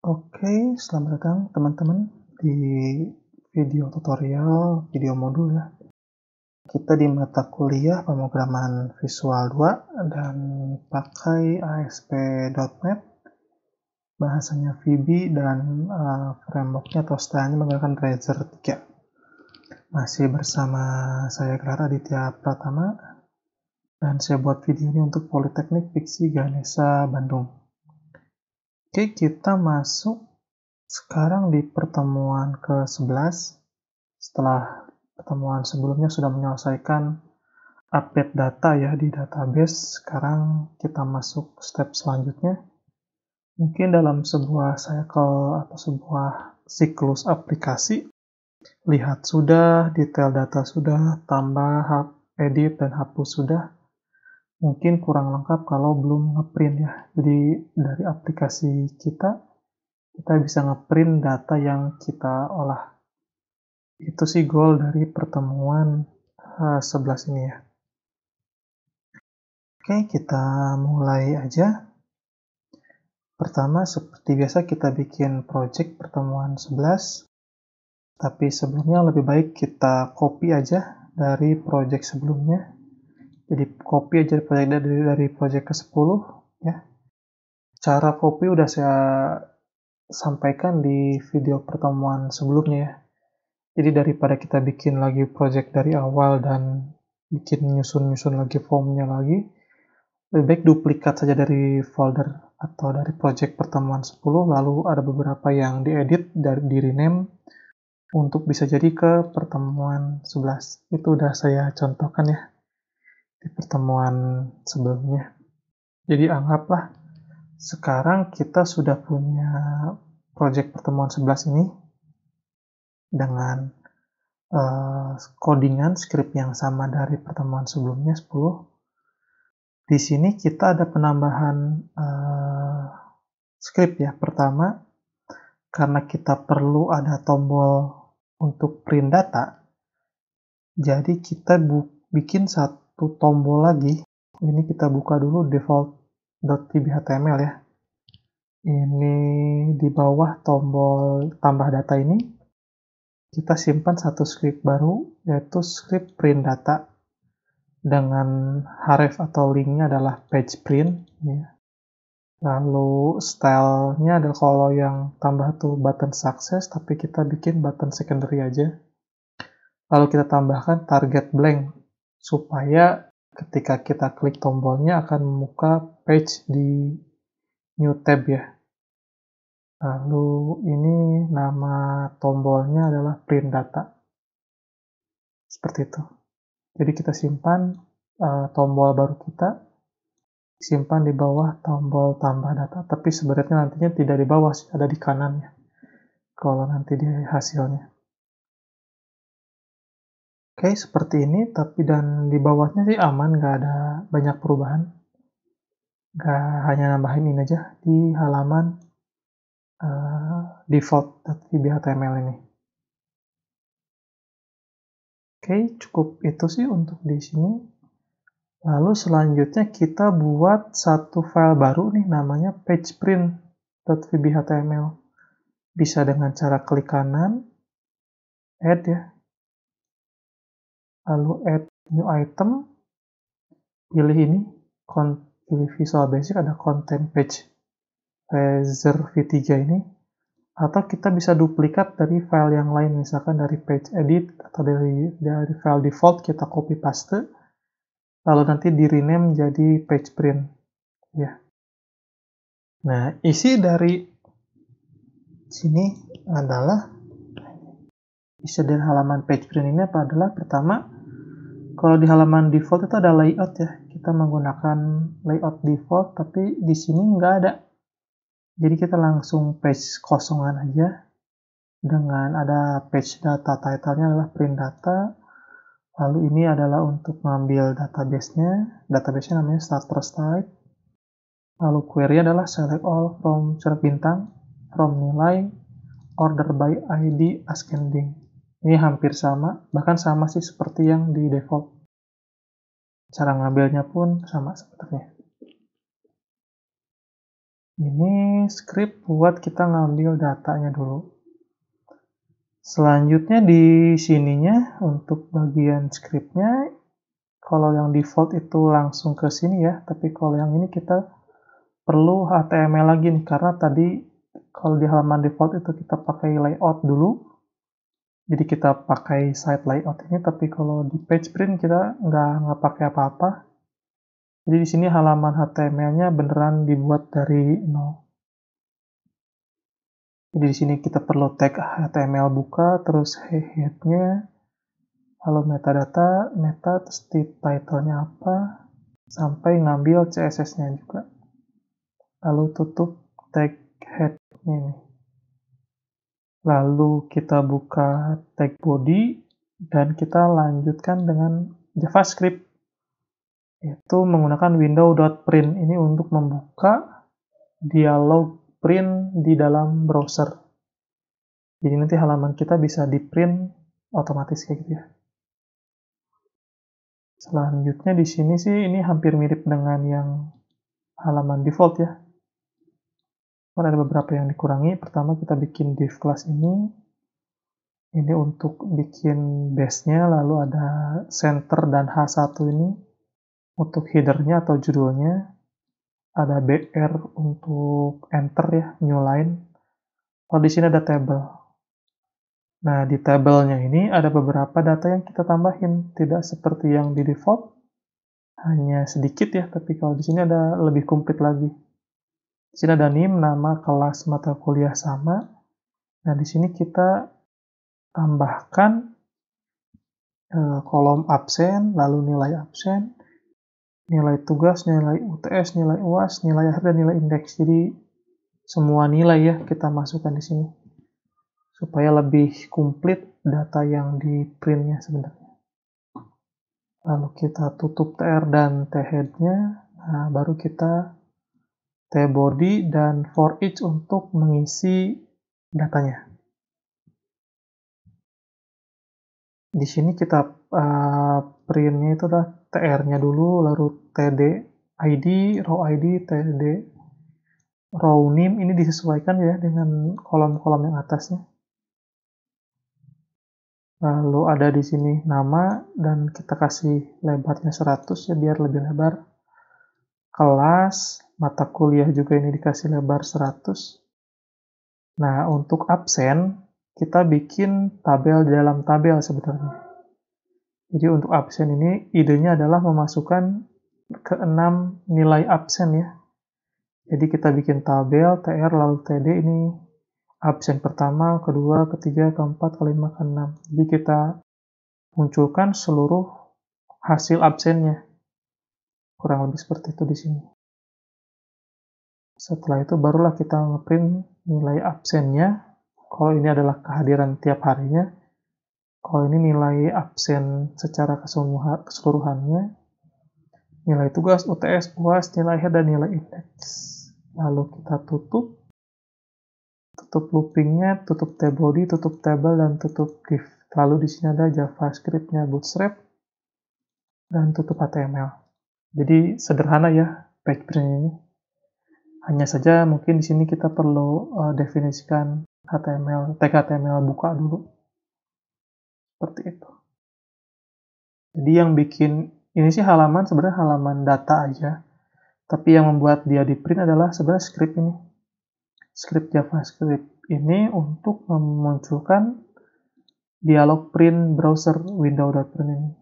Oke, selamat datang teman-teman di video tutorial video modul ya. Kita di mata kuliah pemrograman Visual 2 dan pakai ASP.NET, bahasanya VB dan frameworknya atau stylenya menggunakan Razor 3. Masih bersama saya Gelar Aditya Pratama dan saya buat video ini untuk Politeknik Fiksi Ganesha Bandung. Oke, kita masuk sekarang di pertemuan ke-11. Setelah pertemuan sebelumnya sudah menyelesaikan update data ya di database, sekarang kita masuk step selanjutnya. Mungkin dalam sebuah cycle atau sebuah siklus aplikasi, lihat sudah, detail data sudah, tambah, edit, dan hapus sudah. Mungkin kurang lengkap kalau belum ngeprint ya. Jadi dari aplikasi kita bisa ngeprint data yang kita olah. Itu sih goal dari pertemuan 11 ini ya. Oke, kita mulai aja. Pertama, seperti biasa kita bikin project pertemuan 11. Tapi sebelumnya lebih baik kita copy aja dari project sebelumnya. Jadi copy aja dari project ke-10 ya. Cara copy udah saya sampaikan di video pertemuan sebelumnya ya. Jadi daripada kita bikin lagi project dari awal dan bikin nyusun lagi formnya lagi, lebih baik duplikat saja dari folder atau dari project pertemuan 10, lalu ada beberapa yang diedit, di rename untuk bisa jadi ke pertemuan 11. Itu udah saya contohkan ya di pertemuan sebelumnya. Jadi anggaplah sekarang kita sudah punya project pertemuan 11 ini dengan codingan script yang sama dari pertemuan sebelumnya 10. Di sini kita ada penambahan script ya. Pertama, karena kita perlu ada tombol untuk print data, jadi kita bikin satu tombol lagi. Ini kita buka dulu default.pbhtml ya. Ini di bawah tombol tambah data ini, kita simpan satu script baru, yaitu script print data dengan href atau linknya adalah page print ya. Lalu stylenya adalah kalau yang tambah tuh button success, tapi kita bikin button secondary aja. Lalu kita tambahkan target blank supaya ketika kita klik tombolnya akan membuka page di new tab ya. Lalu ini nama tombolnya adalah print data. Seperti itu. Jadi kita simpan tombol baru kita, simpan di bawah tombol tambah data. Tapi sebenarnya nantinya tidak di bawah sih, ada di kanannya. Kalau nanti di hasilnya. Oke, seperti ini. Tapi dan di bawahnya sih aman, nggak ada banyak perubahan. Nggak hanya nambahin ini aja di halaman default.pbhtml ini. Oke, cukup itu sih untuk di sini. Lalu selanjutnya kita buat satu file baru nih namanya pageprint.pbhtml. Bisa dengan cara klik kanan, add ya. Lalu add new item, pilih ini, pilih Visual Basic, ada content page Razor V3 ini. Atau kita bisa duplikat dari file yang lain, misalkan dari page edit atau dari file default kita copy paste, lalu nanti di rename jadi page print ya. Nah, isi dari sini adalah isi dari halaman page print ini apa adalah pertama, kalau di halaman default itu ada layout ya, kita menggunakan layout default, tapi di sini nggak ada. Jadi kita langsung page kosongan aja dengan ada page data, title-nya adalah print data. Lalu ini adalah untuk mengambil database-nya namanya starter type. Lalu query adalah select all from ceruk bintang, from nilai, order by ID, ascending. Ini hampir sama, bahkan sama sih seperti yang di default. Cara ngambilnya pun sama sepertinya. Ini script buat kita ngambil datanya dulu. Selanjutnya di sininya untuk bagian scriptnya, kalau yang default itu langsung ke sini ya, tapi kalau yang ini kita perlu HTML lagi nih, karena tadi kalau di halaman default itu kita pakai layout dulu, jadi kita pakai site layout ini, tapi kalau di page print kita nggak pakai apa-apa. Jadi di sini halaman HTML-nya beneran dibuat dari nol. Jadi di sini kita perlu tag HTML buka, terus head-nya, lalu metadata, terus title-nya apa, sampai ngambil CSS-nya juga. Lalu tutup tag head-nya ini. Lalu kita buka tag body, dan kita lanjutkan dengan JavaScript, yaitu menggunakan window.print ini untuk membuka dialog print di dalam browser. Jadi nanti halaman kita bisa di print otomatis kayak gitu ya. Selanjutnya di sini sih ini hampir mirip dengan yang halaman default ya. Ada beberapa yang dikurangi. Pertama kita bikin div class ini. Ini untuk bikin base-nya, lalu ada center dan H1 ini untuk header-nya atau judulnya. Ada BR untuk enter ya, new line. Kalau di sini ada table. Nah, di tabelnya ini ada beberapa data yang kita tambahin, tidak seperti yang di default, hanya sedikit ya, tapi kalau di sini ada lebih komplit lagi. Di sini ada NIM, nama, kelas, mata kuliah sama. Nah, di sini kita tambahkan kolom absen, lalu nilai absen, nilai tugas, nilai UTS, nilai UAS, nilai akhir, dan nilai indeks. Jadi, semua nilai ya kita masukkan di sini. Supaya lebih komplit data yang di print-nya sebenarnya. Lalu kita tutup TR dan T-head-nya. Nah, baru kita T-body dan for each untuk mengisi datanya. Di sini kita print-nya itu adalah TR-nya dulu, lalu TD ID, row ID, TD row name, ini disesuaikan ya dengan kolom-kolom yang atasnya. Lalu ada di sini nama, dan kita kasih lebarnya 100 ya biar lebih lebar. Kelas, mata kuliah juga ini dikasih lebar 100. Nah, untuk absen, kita bikin tabel di dalam tabel sebenarnya. Jadi untuk absen ini, idenya adalah memasukkan ke 6 nilai absen ya. Jadi kita bikin tabel, TR, lalu TD ini absen pertama, kedua, ketiga, keempat, kelima, keenam. Jadi kita munculkan seluruh hasil absennya. Kurang lebih seperti itu di sini. Setelah itu barulah kita ngeprint nilai absennya. Kalau ini adalah kehadiran tiap harinya. Kalau ini nilai absen secara keseluruhannya, nilai tugas, UTS, UAS, nilai akhir, dan nilai indeks. Lalu kita tutup loopingnya, tutup T-body, tutup table, dan tutup div. Lalu di sini ada JavaScript-nya Bootstrap, dan tutup HTML. Jadi sederhana ya page print ini. Hanya saja mungkin di sini kita perlu definisikan HTML, tag HTML buka dulu. Seperti itu. Jadi yang bikin, ini sih halaman, sebenarnya halaman data aja. Tapi yang membuat dia di print adalah sebenarnya script ini. Script JavaScript ini untuk memunculkan dialog print browser window.print ini.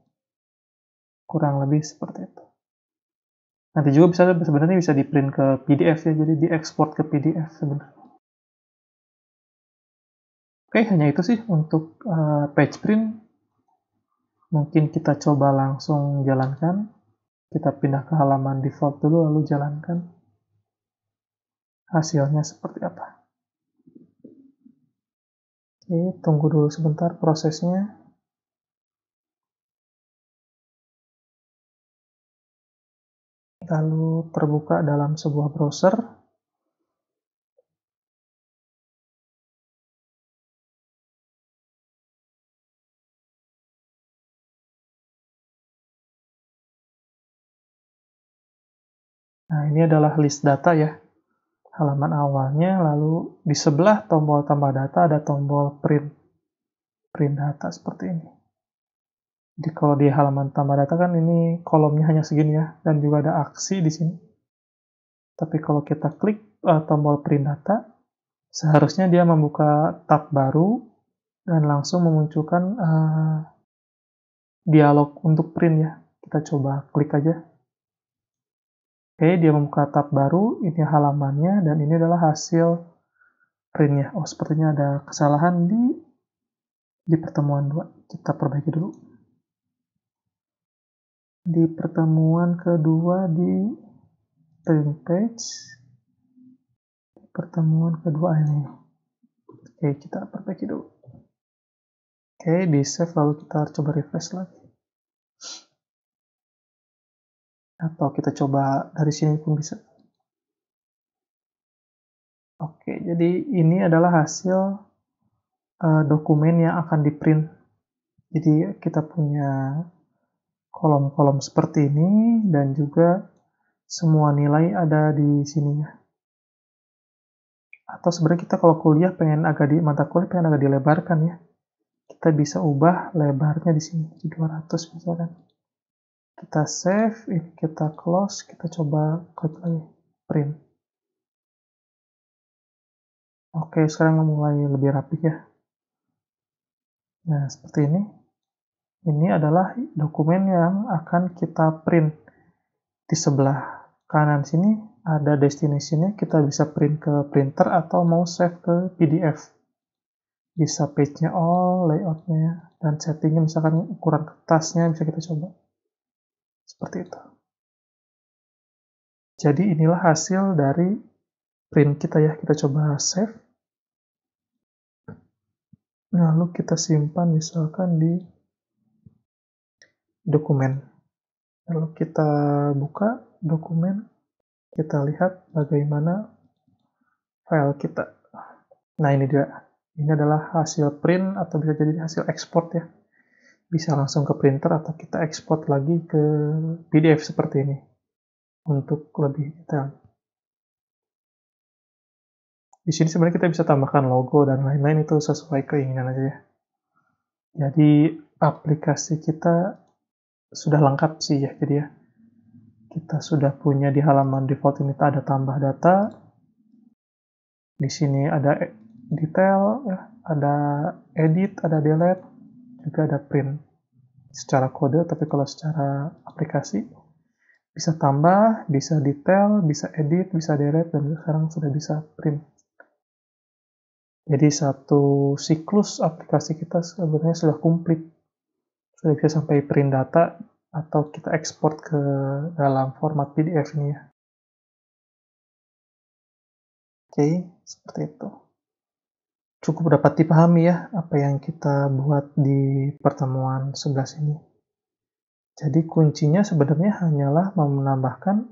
Kurang lebih seperti itu. Nanti juga sebenarnya bisa di print ke PDF ya, jadi diekspor ke PDF sebenarnya. Oke, hanya itu sih untuk page print. Mungkin kita coba langsung jalankan. Kita pindah ke halaman default dulu, lalu jalankan. Hasilnya seperti apa. Oke, tunggu dulu sebentar prosesnya. Lalu terbuka dalam sebuah browser. Nah, ini adalah list data ya. halaman awalnya, lalu di sebelah tombol tambah data ada tombol print data seperti ini. Jadi kalau di halaman tambah data kan ini kolomnya hanya segini ya, dan juga ada aksi di sini. Tapi kalau kita klik tombol print data, seharusnya dia membuka tab baru dan langsung memunculkan dialog untuk print ya. Kita coba klik aja. Oke, dia membuka tab baru, ini halamannya, dan ini adalah hasil printnya. Oh, sepertinya ada kesalahan di pertemuan 2. Kita perbaiki dulu. Di pertemuan kedua di print page, pertemuan kedua ini. Oke, kita perbaiki dulu. Oke, di save, lalu kita coba refresh lagi. Atau kita coba dari sini pun bisa. Oke, jadi ini adalah hasil dokumen yang akan di print. Jadi kita punya kolom-kolom seperti ini, dan juga semua nilai ada di sini ya. Atau sebenarnya kita kalau kuliah mata kuliah pengen agak dilebarkan ya. Kita bisa ubah lebarnya di sini, di 200 misalkan. Kita save, ini kita close, kita coba klik lagi, print. Oke, sekarang mulai lebih rapi ya. Nah, seperti ini. Ini adalah dokumen yang akan kita print. Di sebelah kanan sini ada destination-nya, kita bisa print ke printer atau mau save ke PDF. Bisa page-nya all, layout-nya, dan settingnya misalkan ukuran kertasnya bisa kita coba. Seperti itu. Jadi inilah hasil dari print kita ya. Kita coba save. Lalu kita simpan misalkan di dokumen. Lalu kita buka dokumen, kita lihat bagaimana file kita. Nah, ini dia. Ini adalah hasil print atau bisa jadi hasil ekspor ya. Bisa langsung ke printer atau kita ekspor lagi ke PDF seperti ini untuk lebih detail. Di sini sebenarnya kita bisa tambahkan logo dan lain-lain, itu sesuai keinginan aja ya. Jadi aplikasi kita sudah lengkap sih ya. Jadi ya, kita sudah punya di halaman default ini ada tambah data. Di sini ada detail ya, ada edit, ada delete, juga ada print secara kode. Tapi kalau secara aplikasi bisa tambah, bisa detail, bisa edit, bisa delete, dan sekarang sudah bisa print. Jadi satu siklus aplikasi kita sebenarnya sudah komplit. Sudah bisa sampai print data atau kita ekspor ke dalam format PDF ini ya. Oke, seperti itu. Cukup dapat dipahami ya apa yang kita buat di pertemuan 11 ini. Jadi kuncinya sebenarnya hanyalah menambahkan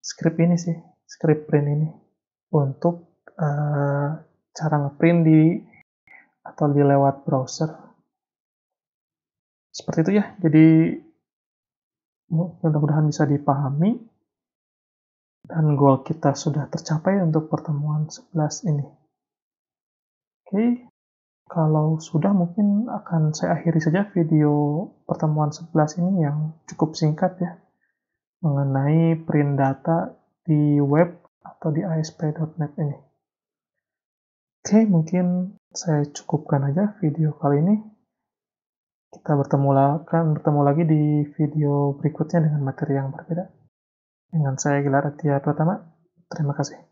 script ini sih, script print ini untuk cara ngeprint atau di lewat browser. Seperti itu ya. Jadi mudah-mudahan bisa dipahami dan goal kita sudah tercapai untuk pertemuan 11 ini. Oke, kalau sudah mungkin akan saya akhiri saja video pertemuan 11 ini yang cukup singkat ya, mengenai print data di web atau di ASP.NET ini. Oke, mungkin saya cukupkan aja video kali ini. Kita bertemu lagi di video berikutnya dengan materi yang berbeda. Dengan saya Gilar Aditya Pratama, terima kasih.